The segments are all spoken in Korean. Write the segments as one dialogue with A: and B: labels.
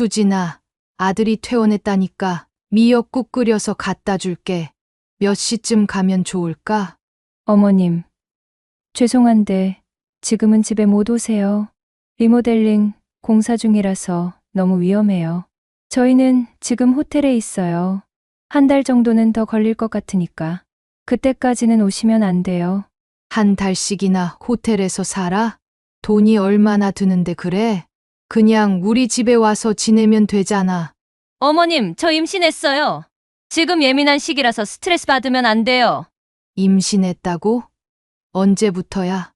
A: 수진아, 아들이 퇴원했다니까 미역국 끓여서 갖다 줄게. 몇 시쯤 가면 좋을까?
B: 어머님, 죄송한데 지금은 집에 못 오세요. 리모델링 공사 중이라서 너무 위험해요. 저희는 지금 호텔에 있어요. 한 달 정도는 더 걸릴 것 같으니까. 그때까지는 오시면 안 돼요.
A: 한 달씩이나 호텔에서 살아? 돈이 얼마나 드는데 그래? 그냥 우리 집에 와서 지내면 되잖아.
C: 어머님, 저 임신했어요. 지금 예민한 시기라서 스트레스 받으면 안 돼요.
A: 임신했다고? 언제부터야?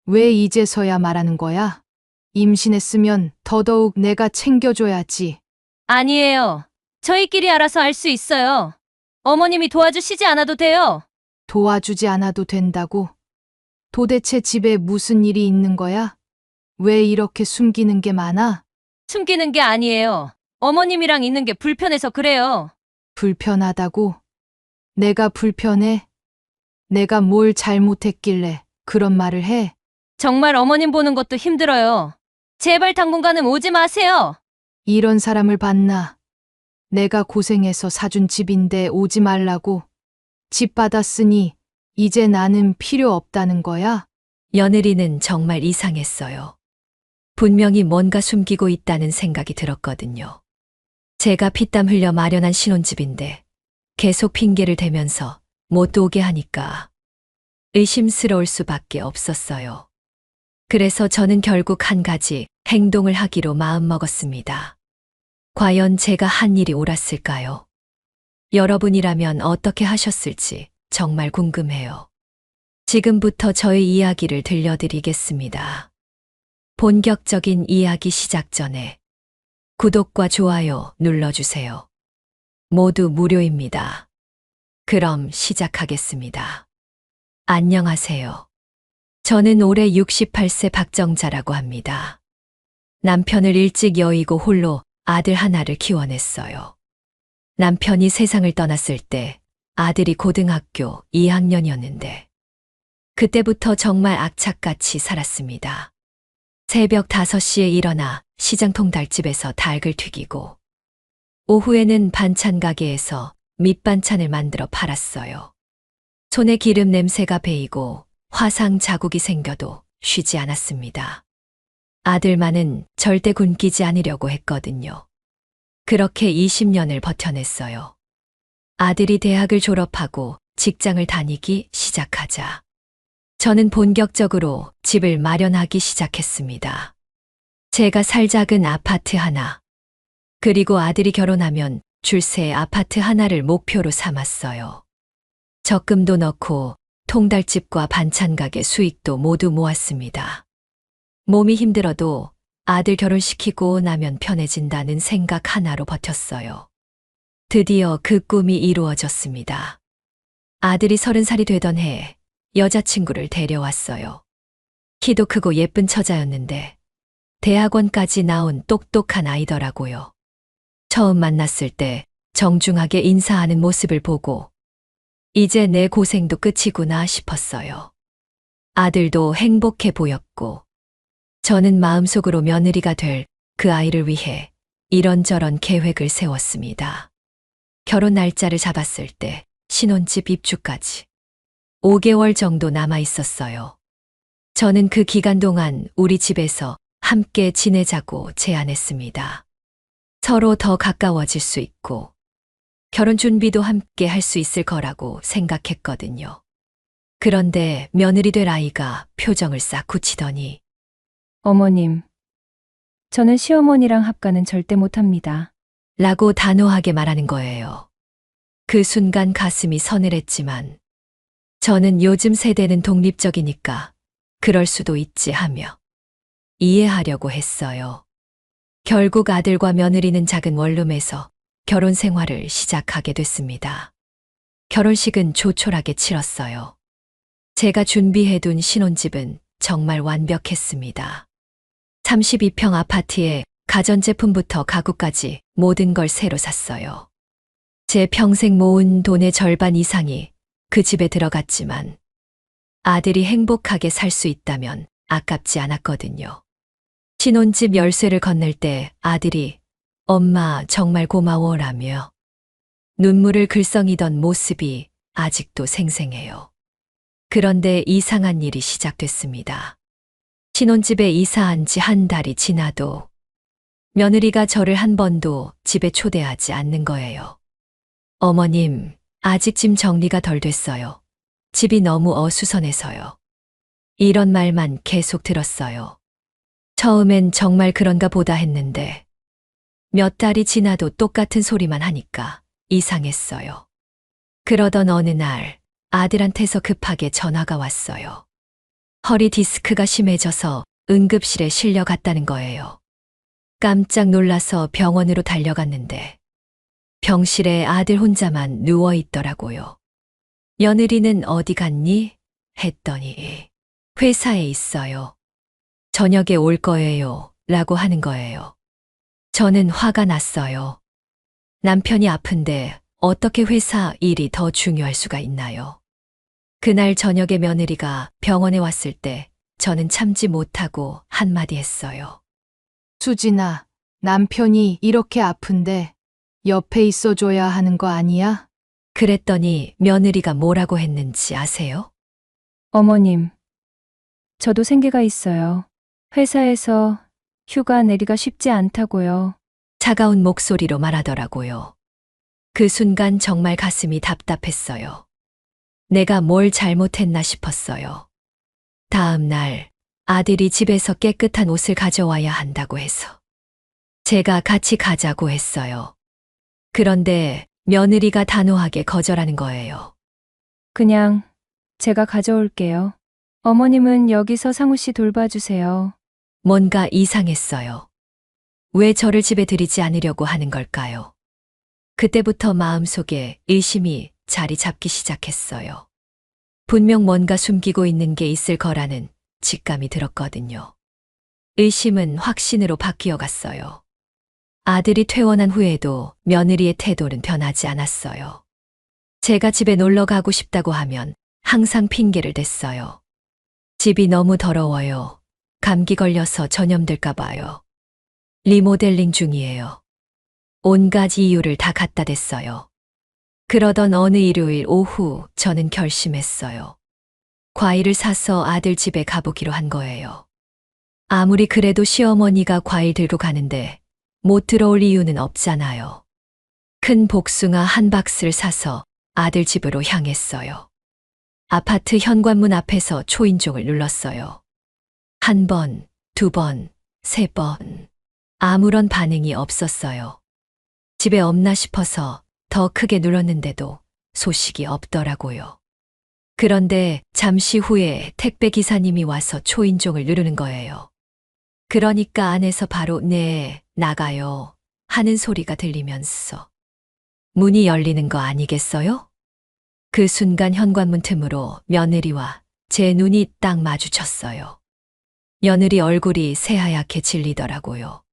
A: 왜 이제서야 말하는 거야? 임신했으면 더더욱 내가 챙겨줘야지.
C: 아니에요. 저희끼리 알아서 알 수 있어요. 어머님이 도와주시지 않아도 돼요.
A: 도와주지 않아도 된다고? 도대체 집에 무슨 일이 있는 거야? 왜 이렇게 숨기는 게 많아?
C: 숨기는 게 아니에요. 어머님이랑 있는 게 불편해서 그래요.
A: 불편하다고? 내가 불편해? 내가 뭘 잘못했길래 그런 말을 해?
C: 정말 어머님 보는 것도 힘들어요. 제발 당분간은 오지 마세요.
A: 이런 사람을 봤나? 내가 고생해서 사준 집인데 오지 말라고. 집 받았으니 이제 나는 필요 없다는 거야?
D: 며느리는 정말 이상했어요. 분명히 뭔가 숨기고 있다는 생각이 들었거든요. 제가 피땀 흘려 마련한 신혼집인데 계속 핑계를 대면서 못 오게 하니까 의심스러울 수밖에 없었어요. 그래서 저는 결국 한 가지 행동을 하기로 마음먹었습니다. 과연 제가 한 일이 옳았을까요? 여러분이라면 어떻게 하셨을지 정말 궁금해요. 지금부터 저의 이야기를 들려드리겠습니다. 본격적인 이야기 시작 전에 구독과 좋아요 눌러주세요. 모두 무료입니다. 그럼 시작하겠습니다. 안녕하세요. 저는 올해 68세 박정자라고 합니다. 남편을 일찍 여의고 홀로 아들 하나를 키워냈어요. 남편이 세상을 떠났을 때 아들이 고등학교 2학년이었는데 그때부터 정말 악착같이 살았습니다. 새벽 5시에 일어나 시장 통닭집에서 닭을 튀기고 오후에는 반찬 가게에서 밑반찬을 만들어 팔았어요. 손에 기름 냄새가 배이고 화상 자국이 생겨도 쉬지 않았습니다. 아들만은 절대 굶기지 않으려고 했거든요. 그렇게 20년을 버텨냈어요. 아들이 대학을 졸업하고 직장을 다니기 시작하자 저는 본격적으로 집을 마련하기 시작했습니다. 제가 살 작은 아파트 하나, 그리고 아들이 결혼하면 줄새 아파트 하나를 목표로 삼았어요. 적금도 넣고 통닭집과 반찬 가게 수익도 모두 모았습니다. 몸이 힘들어도 아들 결혼시키고 나면 편해진다는 생각 하나로 버텼어요. 드디어 그 꿈이 이루어졌습니다. 아들이 30살이 되던 해 여자친구를 데려왔어요. 키도 크고 예쁜 처자였는데 대학원까지 나온 똑똑한 아이더라고요. 처음 만났을 때 정중하게 인사하는 모습을 보고 이제 내 고생도 끝이구나 싶었어요. 아들도 행복해 보였고 저는 마음속으로 며느리가 될 그 아이를 위해 이런저런 계획을 세웠습니다. 결혼 날짜를 잡았을 때 신혼집 입주까지 5개월 정도 남아 있었어요. 저는 그 기간 동안 우리 집에서 함께 지내자고 제안했습니다. 서로 더 가까워질 수 있고 결혼 준비도 함께 할 수 있을 거라고 생각했거든요. 그런데 며느리 될 아이가 표정을 싹 굳히더니
B: 어머님, 저는 시어머니랑 합가는 절대 못합니다.
D: 라고 단호하게 말하는 거예요. 그 순간 가슴이 서늘했지만 저는 요즘 세대는 독립적이니까 그럴 수도 있지 하며 이해하려고 했어요. 결국 아들과 며느리는 작은 원룸에서 결혼 생활을 시작하게 됐습니다. 결혼식은 조촐하게 치렀어요. 제가 준비해둔 신혼집은 정말 완벽했습니다. 32평 아파트에 가전제품부터 가구까지 모든 걸 새로 샀어요. 제 평생 모은 돈의 절반 이상이 그 집에 들어갔지만 아들이 행복하게 살 수 있다면 아깝지 않았거든요. 신혼집 열쇠를 건넬 때 아들이 엄마 정말 고마워라며 눈물을 글썽이던 모습이 아직도 생생해요. 그런데 이상한 일이 시작됐습니다. 신혼집에 이사한 지 한 달이 지나도 며느리가 저를 한 번도 집에 초대하지 않는 거예요. 어머님, 아직 짐 정리가 덜 됐어요. 집이 너무 어수선해서요. 이런 말만 계속 들었어요. 처음엔 정말 그런가 보다 했는데 몇 달이 지나도 똑같은 소리만 하니까 이상했어요. 그러던 어느 날 아들한테서 급하게 전화가 왔어요. 허리 디스크가 심해져서 응급실에 실려갔다는 거예요. 깜짝 놀라서 병원으로 달려갔는데 병실에 아들 혼자만 누워 있더라고요. 며느리는 어디 갔니? 했더니 회사에 있어요. 저녁에 올 거예요. 라고 하는 거예요. 저는 화가 났어요. 남편이 아픈데 어떻게 회사 일이 더 중요할 수가 있나요? 그날 저녁에 며느리가 병원에 왔을 때 저는 참지 못하고 한마디 했어요.
A: 수진아, 남편이 이렇게 아픈데 옆에 있어줘야 하는 거 아니야?
D: 그랬더니 며느리가 뭐라고 했는지 아세요?
B: 어머님, 저도 생계가 있어요. 회사에서 휴가 내기가 쉽지 않다고요.
D: 차가운 목소리로 말하더라고요. 그 순간 정말 가슴이 답답했어요. 내가 뭘 잘못했나 싶었어요. 다음 날 아들이 집에서 깨끗한 옷을 가져와야 한다고 해서 제가 같이 가자고 했어요. 그런데 며느리가 단호하게 거절하는 거예요.
B: 그냥 제가 가져올게요. 어머님은 여기서 상우 씨 돌봐주세요.
D: 뭔가 이상했어요. 왜 저를 집에 들이지 않으려고 하는 걸까요? 그때부터 마음속에 의심이 자리 잡기 시작했어요. 분명 뭔가 숨기고 있는 게 있을 거라는 직감이 들었거든요. 의심은 확신으로 바뀌어 갔어요. 아들이 퇴원한 후에도 며느리의 태도는 변하지 않았어요. 제가 집에 놀러 가고 싶다고 하면 항상 핑계를 댔어요. 집이 너무 더러워요. 감기 걸려서 전염될까 봐요. 리모델링 중이에요. 온갖 이유를 다 갖다 댔어요. 그러던 어느 일요일 오후 저는 결심했어요. 과일을 사서 아들 집에 가보기로 한 거예요. 아무리 그래도 시어머니가 과일 들고 가는데 못 들어올 이유는 없잖아요. 큰 복숭아 한 박스를 사서 아들 집으로 향했어요. 아파트 현관문 앞에서 초인종을 눌렀어요. 한 번, 두 번, 세 번. 아무런 반응이 없었어요. 집에 없나 싶어서 더 크게 눌렀는데도 소식이 없더라고요. 그런데 잠시 후에 택배 기사님이 와서 초인종을 누르는 거예요. 그러니까 안에서 바로 네, 나가요 하는 소리가 들리면서 문이 열리는 거 아니겠어요? 그 순간 현관문 틈으로 며느리와 제 눈이 딱 마주쳤어요. 며느리 얼굴이 새하얗게 질리더라고요.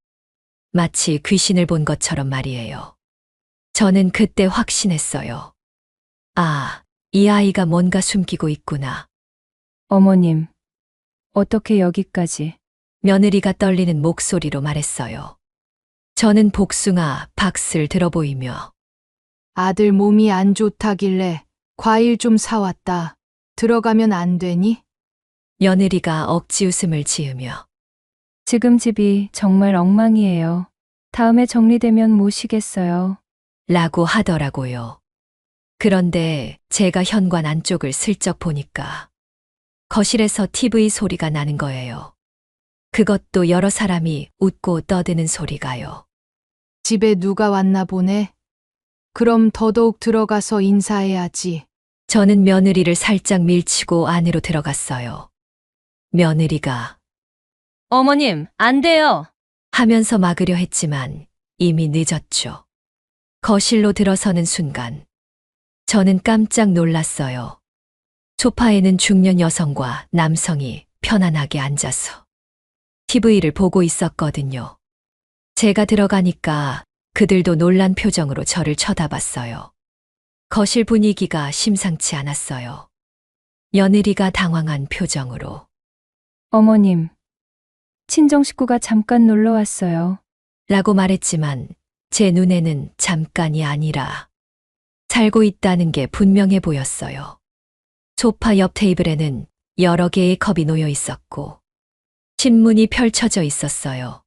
D: 마치 귀신을 본 것처럼 말이에요. 저는 그때 확신했어요. 아, 이 아이가 뭔가 숨기고 있구나.
B: 어머님, 어떻게 여기까지?
D: 며느리가 떨리는 목소리로 말했어요. 저는 복숭아 박스를 들어 보이며
A: 아들 몸이 안 좋다길래 과일 좀 사왔다. 들어가면 안 되니?
D: 며느리가 억지 웃음을 지으며
B: 지금 집이 정말 엉망이에요. 다음에 정리되면 모시겠어요.
D: 라고 하더라고요. 그런데 제가 현관 안쪽을 슬쩍 보니까 거실에서 TV 소리가 나는 거예요. 그것도 여러 사람이 웃고 떠드는 소리가요.
A: 집에 누가 왔나 보네. 그럼 더더욱 들어가서 인사해야지.
D: 저는 며느리를 살짝 밀치고 안으로 들어갔어요. 며느리가
C: 어머님, 안 돼요.
D: 하면서 막으려 했지만 이미 늦었죠. 거실로 들어서는 순간 저는 깜짝 놀랐어요. 소파에는 중년 여성과 남성이 편안하게 앉아서 TV를 보고 있었거든요. 제가 들어가니까 그들도 놀란 표정으로 저를 쳐다봤어요. 거실 분위기가 심상치 않았어요. 며느리가 당황한 표정으로
B: 어머님, 친정 식구가 잠깐 놀러 왔어요.
D: 라고 말했지만 제 눈에는 잠깐이 아니라 살고 있다는 게 분명해 보였어요. 소파 옆 테이블에는 여러 개의 컵이 놓여 있었고, 신문이 펼쳐져 있었어요.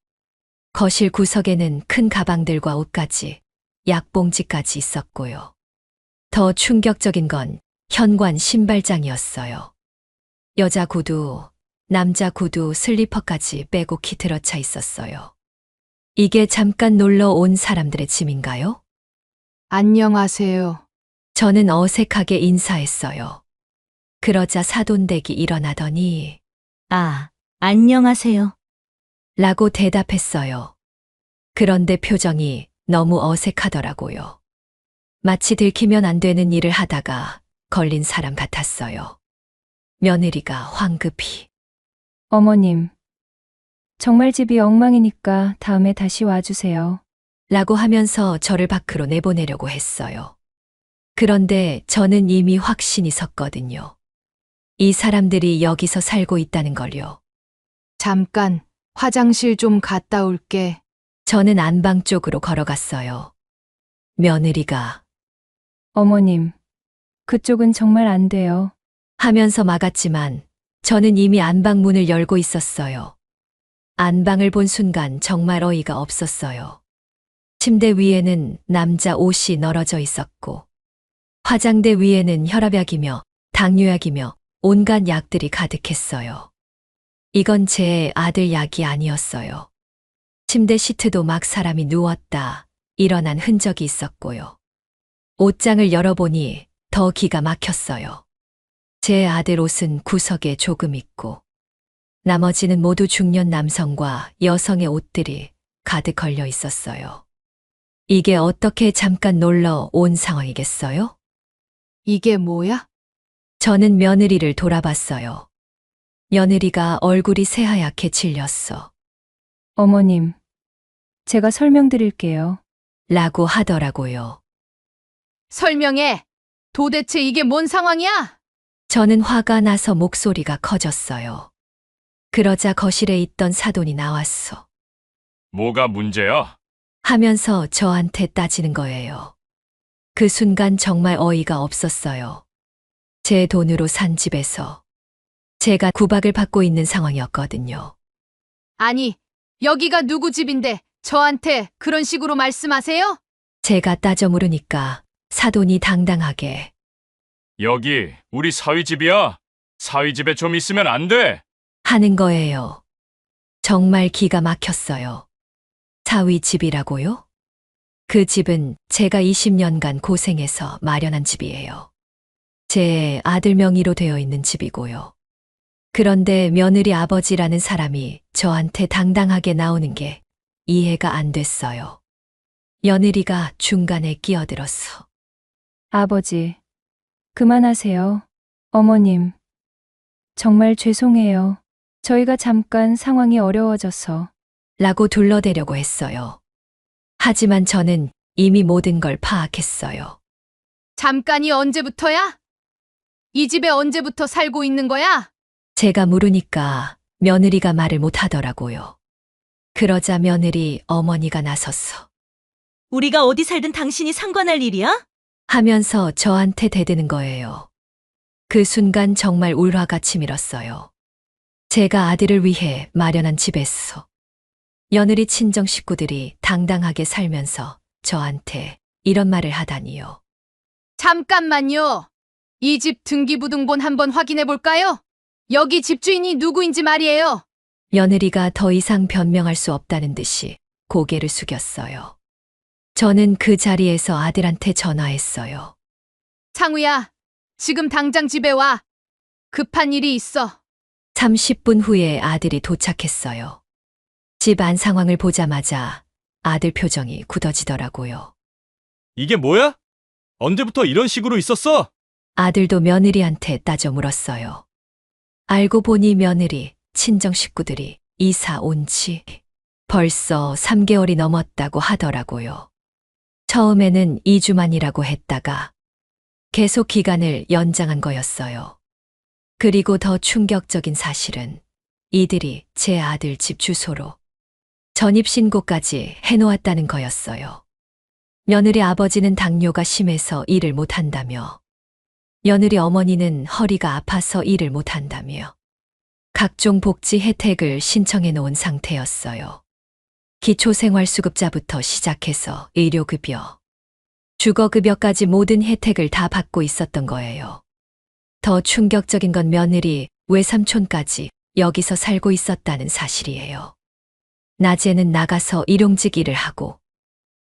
D: 거실 구석에는 큰 가방들과 옷까지, 약봉지까지 있었고요. 더 충격적인 건 현관 신발장이었어요. 여자 구두, 남자 구두, 슬리퍼까지 빼곡히 들어차 있었어요. 이게 잠깐 놀러 온 사람들의 짐인가요?
A: 안녕하세요.
D: 저는 어색하게 인사했어요. 그러자 사돈댁이 일어나더니
C: 아, 안녕하세요.
D: 라고 대답했어요. 그런데 표정이 너무 어색하더라고요. 마치 들키면 안 되는 일을 하다가 걸린 사람 같았어요. 며느리가 황급히
B: 어머님, 정말 집이 엉망이니까 다음에 다시 와주세요.
D: 라고 하면서 저를 밖으로 내보내려고 했어요. 그런데 저는 이미 확신이 섰거든요. 이 사람들이 여기서 살고 있다는 걸요.
A: 잠깐 화장실 좀 갔다 올게.
D: 저는 안방 쪽으로 걸어갔어요. 며느리가
B: 어머님, 그쪽은 정말 안 돼요.
D: 하면서 막았지만 저는 이미 안방 문을 열고 있었어요. 안방을 본 순간 정말 어이가 없었어요. 침대 위에는 남자 옷이 널어져 있었고, 화장대 위에는 혈압약이며 당뇨약이며 온갖 약들이 가득했어요. 이건 제 아들 약이 아니었어요. 침대 시트도 막 사람이 누웠다 일어난 흔적이 있었고요. 옷장을 열어보니 더 기가 막혔어요. 제 아들 옷은 구석에 조금 있고, 나머지는 모두 중년 남성과 여성의 옷들이 가득 걸려 있었어요. 이게 어떻게 잠깐 놀러 온 상황이겠어요?
A: 이게 뭐야?
D: 저는 며느리를 돌아봤어요. 며느리가 얼굴이 새하얗게 질렸어.
B: 어머님, 제가 설명드릴게요.
D: 라고 하더라고요.
A: 설명해. 도대체 이게 뭔 상황이야?
D: 저는 화가 나서 목소리가 커졌어요. 그러자 거실에 있던 사돈이 나왔어.
E: 뭐가 문제야?
D: 하면서 저한테 따지는 거예요. 그 순간 정말 어이가 없었어요. 제 돈으로 산 집에서 제가 구박을 받고 있는 상황이었거든요.
A: 아니, 여기가 누구 집인데 저한테 그런 식으로 말씀하세요?
D: 제가 따져 물으니까 사돈이 당당하게
E: 여기 우리 사위 집이야. 사위 집에 좀 있으면 안 돼.
D: 하는 거예요. 정말 기가 막혔어요. 사위 집이라고요? 그 집은 제가 20년간 고생해서 마련한 집이에요. 제 아들 명의로 되어 있는 집이고요. 그런데 며느리 아버지라는 사람이 저한테 당당하게 나오는 게 이해가 안 됐어요. 며느리가 중간에 끼어들었어.
B: 아버지, 그만하세요. 어머님, 정말 죄송해요. 저희가 잠깐 상황이 어려워져서.
D: 라고 둘러대려고 했어요. 하지만 저는 이미 모든 걸 파악했어요.
A: 잠깐이 언제부터야? 이 집에 언제부터 살고 있는 거야?
D: 제가 물으니까 며느리가 말을 못 하더라고요. 그러자 며느리 어머니가 나섰어.
C: 우리가 어디 살든 당신이 상관할 일이야?
D: 하면서 저한테 대드는 거예요. 그 순간 정말 울화가 치밀었어요. 제가 아들을 위해 마련한 집에서 며느리 친정 식구들이 당당하게 살면서 저한테 이런 말을 하다니요.
A: 잠깐만요. 이 집 등기부등본 한번 확인해 볼까요? 여기 집주인이 누구인지 말이에요.
D: 며느리가 더 이상 변명할 수 없다는 듯이 고개를 숙였어요. 저는 그 자리에서 아들한테 전화했어요.
A: 창우야, 지금 당장 집에 와. 급한 일이 있어.
D: 30분 후에 아들이 도착했어요. 집 안 상황을 보자마자 아들 표정이 굳어지더라고요.
E: 이게 뭐야? 언제부터 이런 식으로 있었어?
D: 아들도 며느리한테 따져 물었어요. 알고 보니 며느리, 친정 식구들이 이사 온 지 벌써 3개월이 넘었다고 하더라고요. 처음에는 2주만이라고 했다가 계속 기간을 연장한 거였어요. 그리고 더 충격적인 사실은 이들이 제 아들 집 주소로 전입신고까지 해놓았다는 거였어요. 며느리 아버지는 당뇨가 심해서 일을 못한다며, 며느리 어머니는 허리가 아파서 일을 못한다며, 각종 복지 혜택을 신청해 놓은 상태였어요. 기초생활수급자부터 시작해서 의료급여, 주거급여까지 모든 혜택을 다 받고 있었던 거예요. 더 충격적인 건 며느리 외삼촌까지 여기서 살고 있었다는 사실이에요. 낮에는 나가서 일용직 일을 하고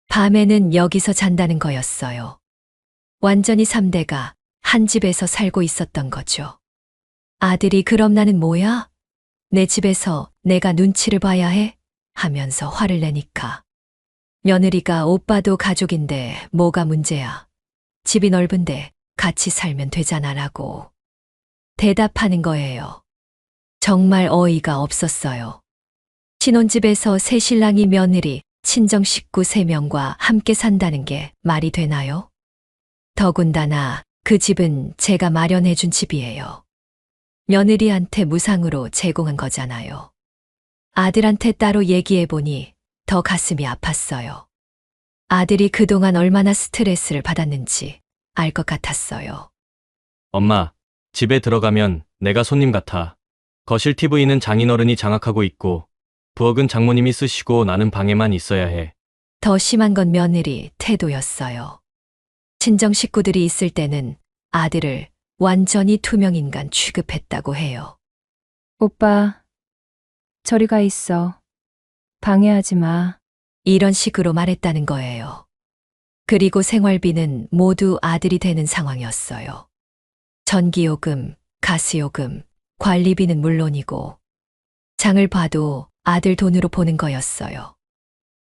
D: 밤에는 여기서 잔다는 거였어요. 완전히 3대가 한 집에서 살고 있었던 거죠. 아들이 그럼 나는 뭐야? 내 집에서 내가 눈치를 봐야 해? 하면서 화를 내니까 며느리가 오빠도 가족인데 뭐가 문제야? 집이 넓은데 같이 살면 되잖아라고 대답하는 거예요. 정말 어이가 없었어요. 신혼집에서 새신랑이 며느리, 친정 식구 3명과 함께 산다는 게 말이 되나요? 더군다나 그 집은 제가 마련해 준 집이에요. 며느리한테 무상으로 제공한 거잖아요. 아들한테 따로 얘기해 보니 더 가슴이 아팠어요. 아들이 그동안 얼마나 스트레스를 받았는지 알 것 같았어요.
F: 엄마, 집에 들어가면 내가 손님 같아. 거실 TV는 장인어른이 장악하고 있고, 부엌은 장모님이 쓰시고 나는 방에만 있어야 해.
D: 더 심한 건 며느리 태도였어요. 친정 식구들이 있을 때는 아들을 완전히 투명인간 취급했다고 해요.
B: 오빠, 저리 가 있어. 방해하지 마.
D: 이런 식으로 말했다는 거예요. 그리고 생활비는 모두 아들이 되는 상황이었어요. 전기요금, 가스요금, 관리비는 물론이고 장을 봐도 아들 돈으로 보는 거였어요.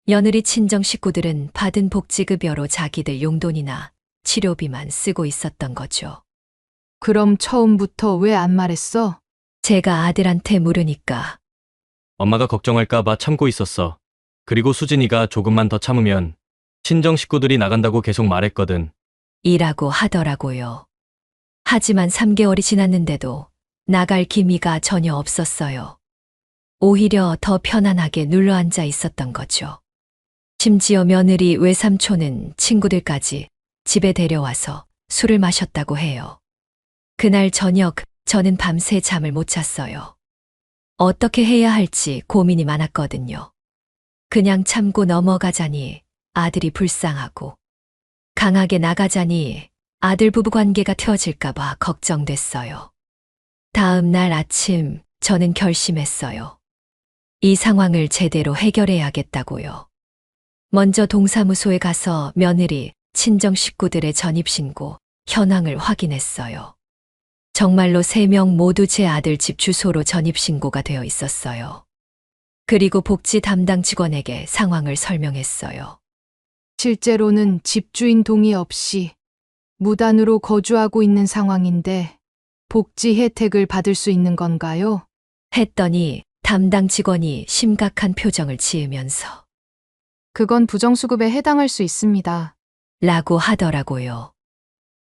D: 며느리 친정 식구들은 받은 복지급여로 자기들 용돈이나 치료비만 쓰고 있었던 거죠.
A: 그럼 처음부터 왜 안 말했어?
D: 제가 아들한테 물으니까
F: 엄마가 걱정할까봐 참고 있었어. 그리고 수진이가 조금만 더 참으면 친정 식구들이 나간다고 계속 말했거든.
D: 이라고 하더라고요. 하지만 3개월이 지났는데도 나갈 기미가 전혀 없었어요. 오히려 더 편안하게 눌러앉아 있었던 거죠. 심지어 며느리 외삼촌은 친구들까지 집에 데려와서 술을 마셨다고 해요. 그날 저녁 저는 밤새 잠을 못 잤어요. 어떻게 해야 할지 고민이 많았거든요. 그냥 참고 넘어가자니 아들이 불쌍하고 강하게 나가자니 아들 부부 관계가 틀어질까봐 걱정됐어요. 다음 날 아침 저는 결심했어요. 이 상황을 제대로 해결해야겠다고요. 먼저 동사무소에 가서 며느리, 친정 식구들의 전입신고, 현황을 확인했어요. 정말로 3명 모두 제 아들 집 주소로 전입신고가 되어 있었어요. 그리고 복지 담당 직원에게 상황을 설명했어요.
A: 실제로는 집주인 동의 없이 무단으로 거주하고 있는 상황인데 복지 혜택을 받을 수 있는 건가요?
D: 했더니 담당 직원이 심각한 표정을 지으면서
A: 그건 부정수급에 해당할 수 있습니다.
D: 라고 하더라고요.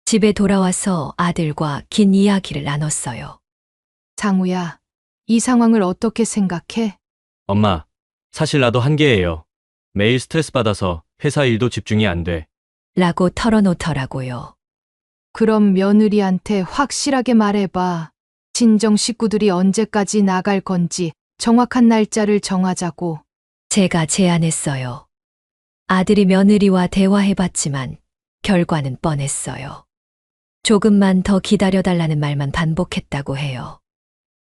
D: 집에 돌아와서 아들과 긴 이야기를 나눴어요.
A: 장우야, 이 상황을 어떻게 생각해?
F: 엄마, 사실 나도 한계예요. 매일 스트레스 받아서 회사 일도 집중이 안 돼.
D: 라고 털어놓더라고요.
A: 그럼 며느리한테 확실하게 말해봐. 친정 식구들이 언제까지 나갈 건지 정확한 날짜를 정하자고.
D: 제가 제안했어요. 아들이 며느리와 대화해봤지만 결과는 뻔했어요. 조금만 더 기다려달라는 말만 반복했다고 해요.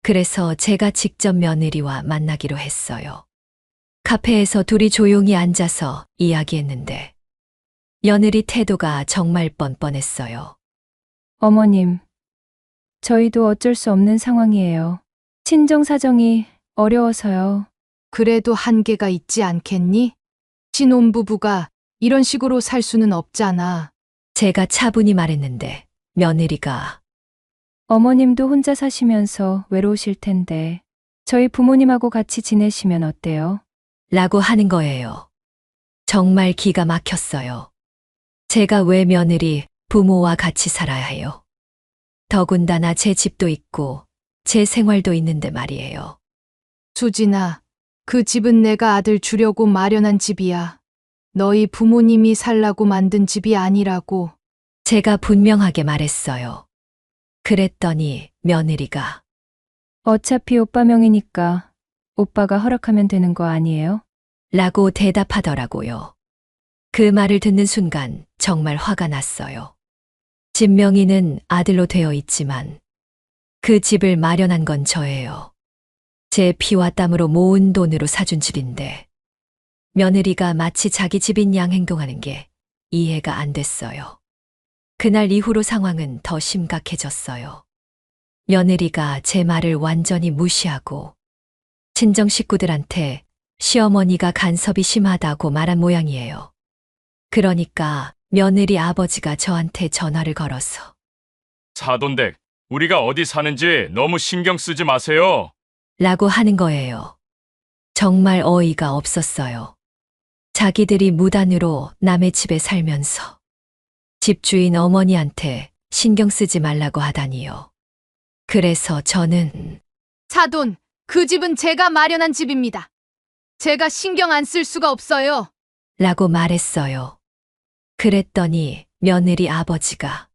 D: 그래서 제가 직접 며느리와 만나기로 했어요. 카페에서 둘이 조용히 앉아서 이야기했는데 며느리 태도가 정말 뻔뻔했어요.
B: 어머님, 저희도 어쩔 수 없는 상황이에요. 친정 사정이 어려워서요.
A: 그래도 한계가 있지 않겠니? 신혼부부가 이런 식으로 살 수는 없잖아.
D: 제가 차분히 말했는데 며느리가
B: 어머님도 혼자 사시면서 외로우실 텐데 저희 부모님하고 같이 지내시면 어때요?
D: 라고 하는 거예요. 정말 기가 막혔어요. 제가 왜 며느리, 부모와 같이 살아야 해요? 더군다나 제 집도 있고 제 생활도 있는데 말이에요.
A: 수진아, 그 집은 내가 아들 주려고 마련한 집이야. 너희 부모님이 살라고 만든 집이 아니라고.
D: 제가 분명하게 말했어요. 그랬더니 며느리가
B: 어차피 오빠 명이니까 오빠가 허락하면 되는 거 아니에요?
D: 라고 대답하더라고요. 그 말을 듣는 순간 정말 화가 났어요. 집 명의는 아들로 되어 있지만 그 집을 마련한 건 저예요. 제 피와 땀으로 모은 돈으로 사준 집인데 며느리가 마치 자기 집인 양 행동하는 게 이해가 안 됐어요. 그날 이후로 상황은 더 심각해졌어요. 며느리가 제 말을 완전히 무시하고 친정 식구들한테 시어머니가 간섭이 심하다고 말한 모양이에요. 그러니까 며느리 아버지가 저한테 전화를 걸어서
E: 사돈댁, 우리가 어디 사는지 너무 신경 쓰지 마세요.
D: 라고 하는 거예요. 정말 어이가 없었어요. 자기들이 무단으로 남의 집에 살면서 집주인 어머니한테 신경 쓰지 말라고 하다니요. 그래서 저는
A: 사돈, 그 집은 제가 마련한 집입니다. 제가 신경 안 쓸 수가 없어요.
D: 라고 말했어요. 그랬더니 며느리 아버지가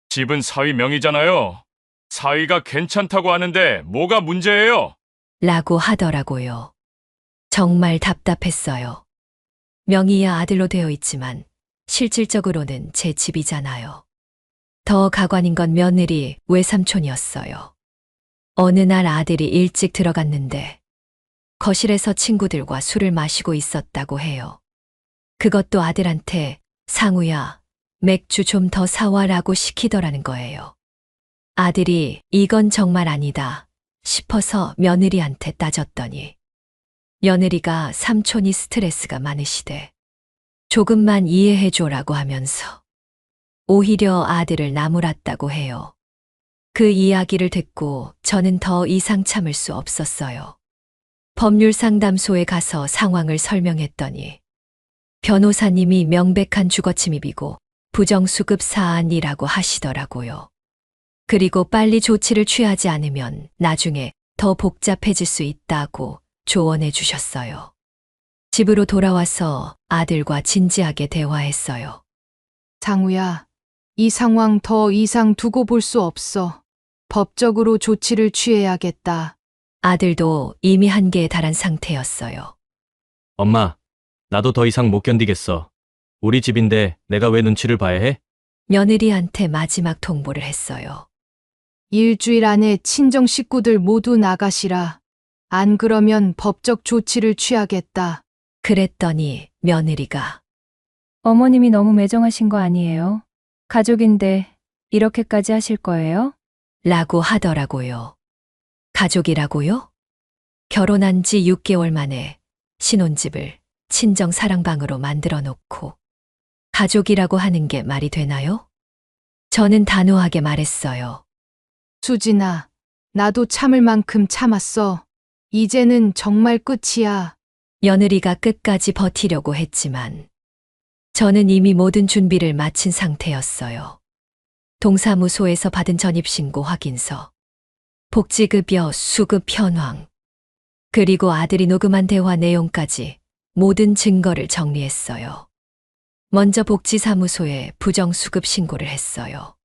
E: 집은 사위 명의잖아요. 사위가 괜찮다고 하는데 뭐가 문제예요?
D: 라고 하더라고요. 정말 답답했어요. 명의야 아들로 되어 있지만 실질적으로는 제 집이잖아요. 더 가관인 건 며느리 외삼촌이었어요. 어느 날 아들이 일찍 들어갔는데 거실에서 친구들과 술을 마시고 있었다고 해요. 그것도 아들한테 상우야, 맥주 좀 더 사와라고 시키더라는 거예요. 아들이 이건 정말 아니다 싶어서 며느리한테 따졌더니 며느리가 삼촌이 스트레스가 많으시대. 조금만 이해해줘라고 하면서 오히려 아들을 나무랐다고 해요. 그 이야기를 듣고 저는 더 이상 참을 수 없었어요. 법률상담소에 가서 상황을 설명했더니 변호사님이 명백한 주거침입이고 부정수급 사안이라고 하시더라고요. 그리고 빨리 조치를 취하지 않으면 나중에 더 복잡해질 수 있다고 조언해 주셨어요. 집으로 돌아와서 아들과 진지하게 대화했어요.
A: 상우야, 이 상황 더 이상 두고 볼 수 없어. 법적으로 조치를 취해야겠다.
D: 아들도 이미 한계에 달한 상태였어요.
F: 엄마, 나도 더 이상 못 견디겠어. 우리 집인데 내가 왜 눈치를 봐야 해?
D: 며느리한테 마지막 통보를 했어요.
A: 일주일 안에 친정 식구들 모두 나가시라. 안 그러면 법적 조치를 취하겠다.
D: 그랬더니 며느리가
B: 어머님이 너무 매정하신 거 아니에요? 가족인데 이렇게까지 하실 거예요?
D: 라고 하더라고요. 가족이라고요? 결혼한 지 6개월 만에 신혼집을 친정 사랑방으로 만들어 놓고 가족이라고 하는 게 말이 되나요? 저는 단호하게 말했어요.
A: 수진아, 나도 참을 만큼 참았어. 이제는 정말 끝이야.
D: 며느리가 끝까지 버티려고 했지만 저는 이미 모든 준비를 마친 상태였어요. 동사무소에서 받은 전입신고 확인서, 복지급여 수급 현황, 그리고 아들이 녹음한 대화 내용까지 모든 증거를 정리했어요. 먼저 복지사무소에 부정수급 신고를 했어요.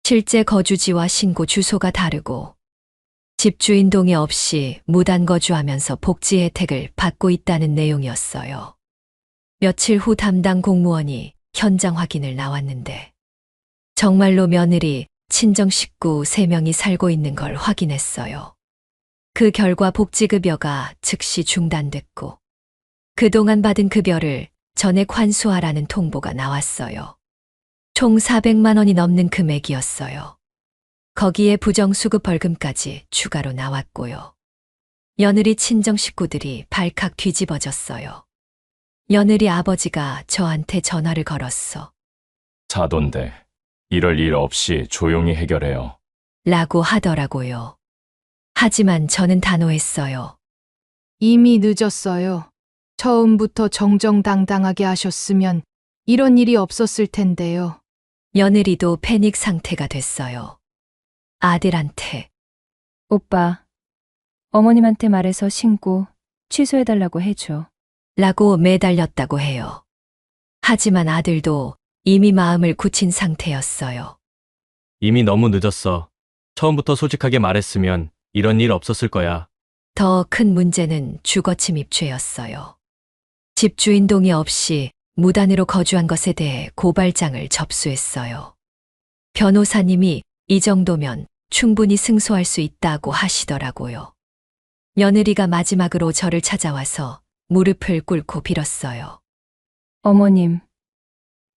D: 실제 거주지와 신고 주소가 다르고 집주인 동의 없이 무단 거주하면서 복지 혜택을 받고 있다는 내용이었어요. 며칠 후 담당 공무원이 현장 확인을 나왔는데 정말로 며느리, 친정 식구 3명이 살고 있는 걸 확인했어요. 그 결과 복지급여가 즉시 중단됐고 그동안 받은 급여를 전액 환수하라는 통보가 나왔어요. 총 400만 원이 넘는 금액이었어요. 거기에 부정수급 벌금까지 추가로 나왔고요. 며느리 친정 식구들이 발칵 뒤집어졌어요. 며느리 아버지가 저한테 전화를 걸었어.
E: 사돈댁, 이럴 일 없이 조용히 해결해요.
D: 라고 하더라고요. 하지만 저는 단호했어요.
A: 이미 늦었어요. 처음부터 정정당당하게 하셨으면 이런 일이 없었을 텐데요.
D: 며느리도 패닉 상태가 됐어요. 아들한테
B: 오빠, 어머님한테 말해서 신고 취소해달라고 해줘.
D: 라고 매달렸다고 해요. 하지만 아들도 이미 마음을 굳힌 상태였어요.
F: 이미 너무 늦었어. 처음부터 솔직하게 말했으면 이런 일 없었을 거야.
D: 더 큰 문제는 주거 침입죄였어요. 집주인 동의 없이 무단으로 거주한 것에 대해 고발장을 접수했어요. 변호사님이 이 정도면 충분히 승소할 수 있다고 하시더라고요. 며느리가 마지막으로 저를 찾아와서 무릎을 꿇고 빌었어요.
B: 어머님,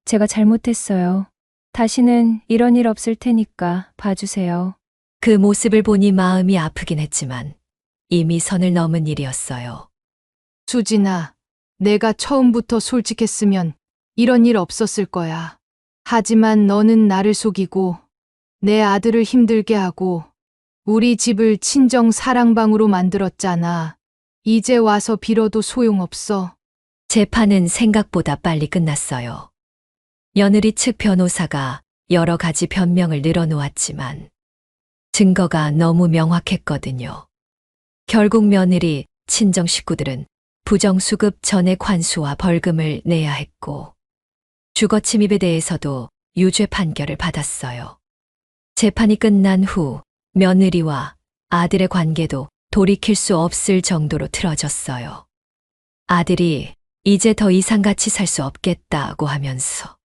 B: 제가 잘못했어요. 다시는 이런 일 없을 테니까 봐주세요.
D: 그 모습을 보니 마음이 아프긴 했지만 이미 선을 넘은 일이었어요.
A: 수진아, 내가 처음부터 솔직했으면 이런 일 없었을 거야. 하지만 너는 나를 속이고 내 아들을 힘들게 하고 우리 집을 친정 사랑방으로 만들었잖아. 이제 와서 빌어도 소용없어.
D: 재판은 생각보다 빨리 끝났어요. 며느리 측 변호사가 여러 가지 변명을 늘어놓았지만 증거가 너무 명확했거든요. 결국 며느리, 친정 식구들은 부정수급 전액 환수와 벌금을 내야 했고 주거 침입에 대해서도 유죄 판결을 받았어요. 재판이 끝난 후 며느리와 아들의 관계도 돌이킬 수 없을 정도로 틀어졌어요. 아들이 이제 더 이상 같이 살 수 없겠다고 하면서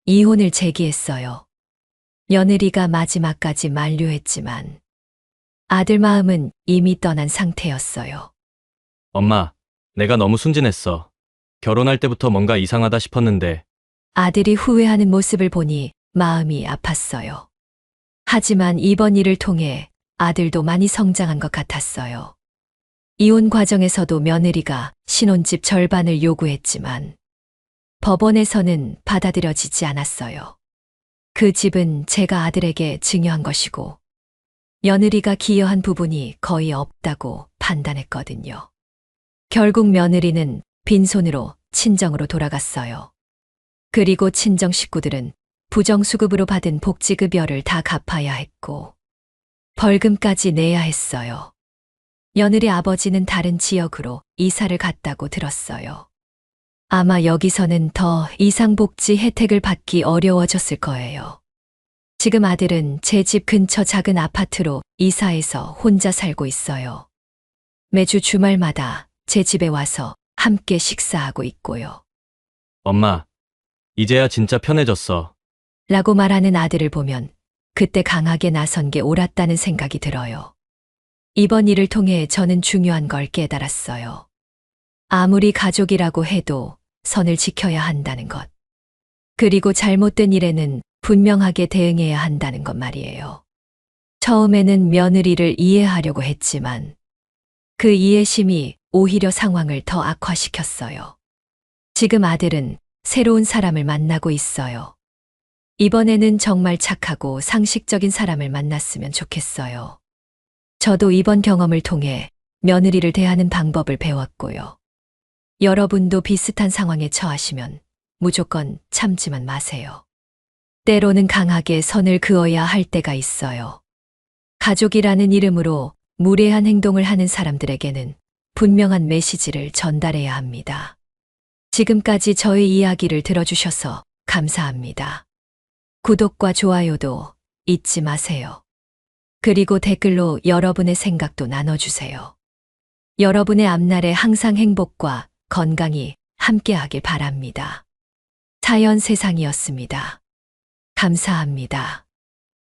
D: 이혼을 제기했어요. 며느리가 마지막까지 만류했지만 아들 마음은 이미 떠난 상태였어요.
F: 엄마, 내가 너무 순진했어. 결혼할 때부터 뭔가 이상하다 싶었는데
D: 아들이 후회하는 모습을 보니 마음이 아팠어요. 하지만 이번 일을 통해 아들도 많이 성장한 것 같았어요. 이혼 과정에서도 며느리가 신혼집 절반을 요구했지만 법원에서는 받아들여지지 않았어요. 그 집은 제가 아들에게 증여한 것이고 며느리가 기여한 부분이 거의 없다고 판단했거든요. 결국 며느리는 빈손으로 친정으로 돌아갔어요. 그리고 친정 식구들은 부정수급으로 받은 복지급여를 다 갚아야 했고 벌금까지 내야 했어요. 며느리 아버지는 다른 지역으로 이사를 갔다고 들었어요. 아마 여기서는 더 이상 복지 혜택을 받기 어려워졌을 거예요. 지금 아들은 제 집 근처 작은 아파트로 이사해서 혼자 살고 있어요. 매주 주말마다 제 집에 와서 함께 식사하고 있고요.
F: 엄마, 이제야 진짜 편해졌어.
D: 라고 말하는 아들을 보면 그때 강하게 나선 게 옳았다는 생각이 들어요. 이번 일을 통해 저는 중요한 걸 깨달았어요. 아무리 가족이라고 해도 선을 지켜야 한다는 것. 그리고 잘못된 일에는 분명하게 대응해야 한다는 것 말이에요. 처음에는 며느리를 이해하려고 했지만 그 이해심이 오히려 상황을 더 악화시켰어요. 지금 아들은 새로운 사람을 만나고 있어요. 이번에는 정말 착하고 상식적인 사람을 만났으면 좋겠어요. 저도 이번 경험을 통해 며느리를 대하는 방법을 배웠고요. 여러분도 비슷한 상황에 처하시면 무조건 참지만 마세요. 때로는 강하게 선을 그어야 할 때가 있어요. 가족이라는 이름으로 무례한 행동을 하는 사람들에게는 분명한 메시지를 전달해야 합니다. 지금까지 저의 이야기를 들어주셔서 감사합니다. 구독과 좋아요도 잊지 마세요. 그리고 댓글로 여러분의 생각도 나눠주세요. 여러분의 앞날에 항상 행복과 건강이 함께하길 바랍니다. 자연 세상이었습니다. 감사합니다.